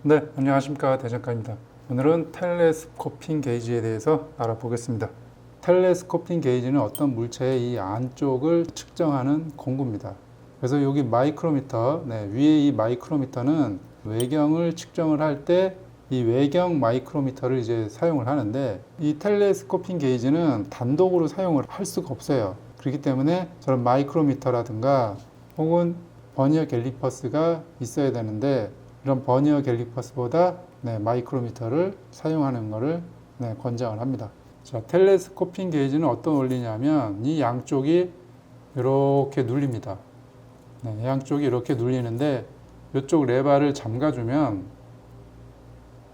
네, 안녕하십니까. 대장가입니다. 오늘은 텔레스코핑 게이지에 대해서 알아보겠습니다. 텔레스코핑 게이지는 어떤 물체의 이 안쪽을 측정하는 공구입니다. 그래서 여기 마이크로미터, 위에 이 마이크로미터는 외경을 측정을 할 때 이 외경 마이크로미터를 이제 사용을 하는데, 이 텔레스코핑 게이지는 단독으로 사용을 할 수가 없어요. 그렇기 때문에 저런 마이크로미터라든가 혹은 버니어 갤리퍼스가 있어야 되는데, 이런 버니어 갤리퍼스보다 마이크로미터를 사용하는 것을 권장을 합니다. 자, 텔레스코핑 게이지는 어떤 원리냐면 이 양쪽이 이렇게 눌립니다. 양쪽이 이렇게 눌리는데 이쪽 레바를 잠가주면,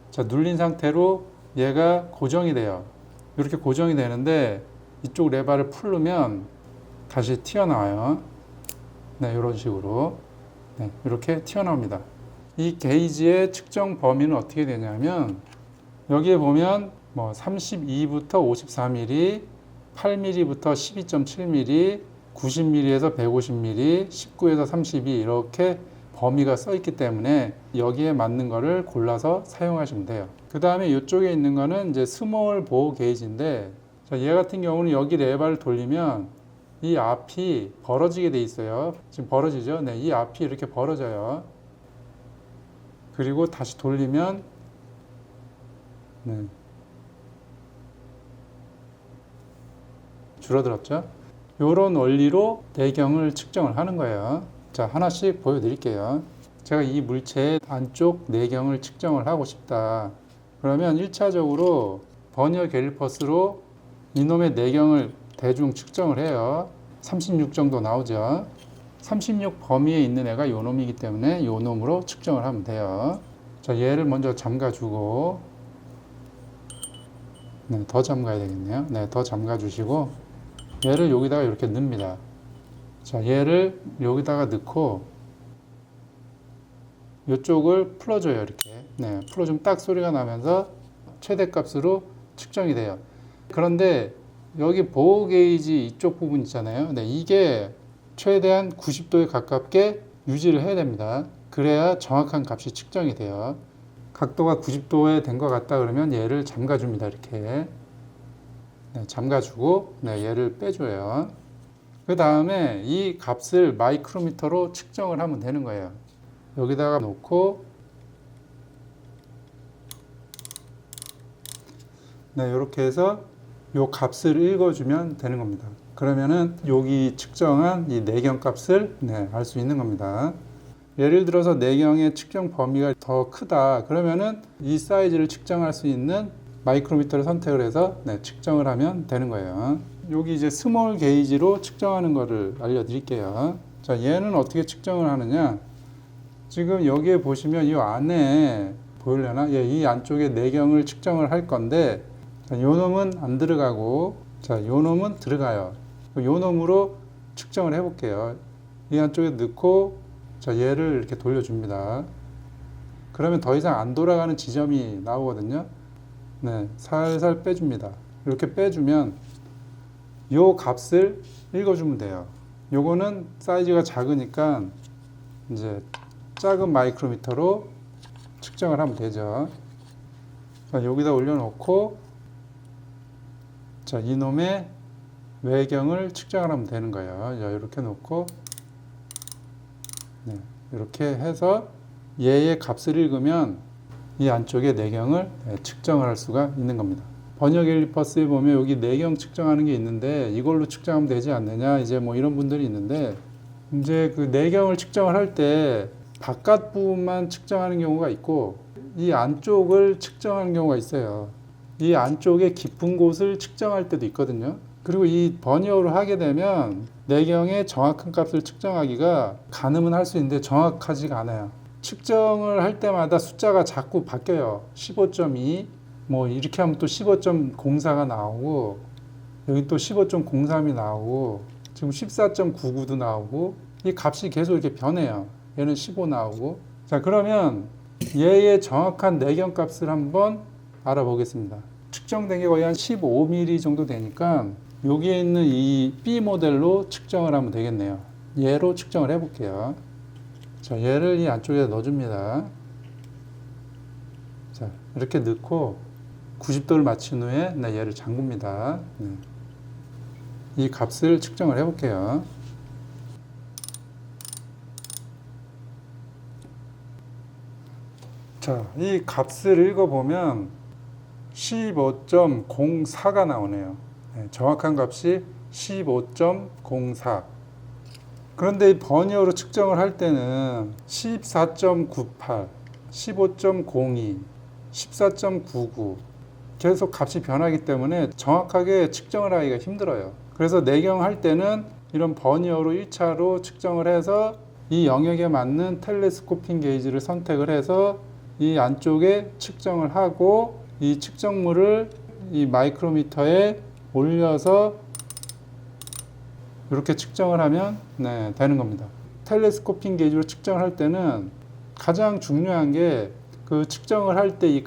자, 눌린 상태로 얘가 고정이 돼요. 이렇게 고정이 되는데 이쪽 레바를 풀르면 다시 튀어나와요. 이런 식으로 이렇게 튀어나옵니다. 이 게이지의 측정 범위는 어떻게 되냐면, 여기에 보면 뭐 32부터 54mm, 8mm부터 12.7mm, 90mm에서 150mm, 19에서 32 이렇게 범위가 써 있기 때문에 여기에 맞는 거를 골라서 사용하시면 돼요. 그 다음에 이쪽에 있는 거는 이제 스몰 보호 게이지인데, 자, 얘 같은 경우는 여기 레바를 돌리면 이 앞이 벌어지게 돼 있어요. 지금 벌어지죠? 이 앞이 이렇게 벌어져요. 그리고 다시 돌리면 줄어들었죠. 이런 원리로 내경을 측정을 하는 거예요. 자, 하나씩 보여드릴게요. 제가 이 물체의 안쪽 내경을 측정을 하고 싶다. 그러면 1차적으로 버니어 갤리퍼스로 이놈의 내경을 대충 측정을 해요. 36 정도 나오죠. 36 범위에 있는 애가 요 놈이기 때문에 요 놈으로 측정을 하면 돼요. 자, 얘를 먼저 잠가주고, 더 잠가야 되겠네요. 더 잠가주시고, 얘를 여기다가 이렇게 넣습니다. 자, 얘를 여기다가 넣고, 이쪽을 풀어줘요, 이렇게. 풀어주면 딱 소리가 나면서 최대값으로 측정이 돼요. 그런데 여기 보호 게이지 이쪽 부분 있잖아요. 이게 최대한 90도에 가깝게 유지를 해야 됩니다. 그래야 정확한 값이 측정이 돼요. 각도가 90도에 된 것 같다 그러면 얘를 잠가줍니다. 이렇게 잠가주고 얘를 빼줘요. 그 다음에 이 값을 마이크로미터로 측정을 하면 되는 거예요. 여기다가 놓고 이렇게 해서 이 값을 읽어주면 되는 겁니다. 그러면은 여기 측정한 이 내경 값을 알 수 있는 겁니다. 예를 들어서 내경의 측정 범위가 더 크다 그러면은 이 사이즈를 측정할 수 있는 마이크로미터를 선택을 해서 측정을 하면 되는 거예요. 여기 이제 스몰 게이지로 측정하는 거를 알려드릴게요. 자, 얘는 어떻게 측정을 하느냐? 지금 여기에 보시면 이 안에 보이려나? 이 안쪽에 내경을 측정을 할 건데, 자, 요 놈은 안 들어가고, 자, 요 놈은 들어가요. 요 놈으로 측정을 해볼게요. 이 안쪽에 넣고, 자, 얘를 이렇게 돌려줍니다. 그러면 더 이상 안 돌아가는 지점이 나오거든요. 살살 빼줍니다. 이렇게 빼주면 요 값을 읽어주면 돼요. 요거는 사이즈가 작으니까 이제 작은 마이크로미터로 측정을 하면 되죠. 자, 여기다 올려놓고, 자, 이놈의 외경을 측정을 하면 되는 거예요. 자, 이렇게 놓고, 이렇게 해서 얘의 값을 읽으면 이 안쪽에 내경을 측정을 할 수가 있는 겁니다. 버니어 갤리퍼스에 보면 여기 내경 측정하는 게 있는데 이걸로 측정하면 되지 않느냐 이제 뭐 이런 분들이 있는데, 이제 그 내경을 측정을 할 때 바깥 부분만 측정하는 경우가 있고 이 안쪽을 측정하는 경우가 있어요. 이 안쪽의 깊은 곳을 측정할 때도 있거든요. 그리고 이 버니어로 하게 되면 내경의 정확한 값을 측정하기가 가늠은 할 수 있는데 정확하지가 않아요. 측정을 할 때마다 숫자가 자꾸 바뀌어요. 15.2 뭐 이렇게 하면 또 15.04가 나오고, 여기 또 15.03이 나오고, 지금 14.99도 나오고, 이 값이 계속 이렇게 변해요. 얘는 15 나오고. 자, 그러면 얘의 정확한 내경 값을 한번 알아보겠습니다. 측정된 게 거의 한 15mm 정도 되니까 여기에 있는 이 B 모델로 측정을 하면 되겠네요. 얘로 측정을 해볼게요. 자, 얘를 이 안쪽에 넣어줍니다. 자, 이렇게 넣고 90도를 맞춘 후에 얘를 잠굽니다. 이 값을 측정을 해 볼게요. 자, 이 값을 읽어보면 15.04가 나오네요. 정확한 값이 15.04. 그런데 이 버니어로 측정을 할 때는 14.98, 15.02, 14.99 계속 값이 변하기 때문에 정확하게 측정을 하기가 힘들어요. 그래서 내경할 때는 이런 버니어로 1차로 측정을 해서 이 영역에 맞는 텔레스코핑 게이지를 선택을 해서 이 안쪽에 측정을 하고 이 측정물을 이 마이크로미터에 올려서 이렇게 측정을 하면 되는 겁니다. 텔레스코핑 게이지로 측정을 할 때는 가장 중요한 게 그 측정을 할 때 이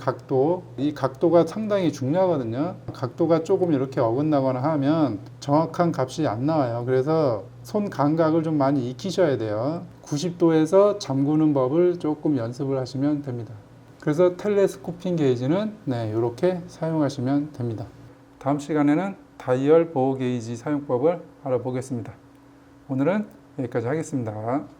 각도가 상당히 중요하거든요. 각도가 조금 이렇게 어긋나거나 하면 정확한 값이 안 나와요. 그래서 손 감각을 좀 많이 익히셔야 돼요. 90도에서 잠그는 법을 조금 연습을 하시면 됩니다. 그래서 텔레스코핑 게이지는 이렇게 사용하시면 됩니다. 다음 시간에는 다이얼 보호 게이지 사용법을 알아보겠습니다. 오늘은 여기까지 하겠습니다.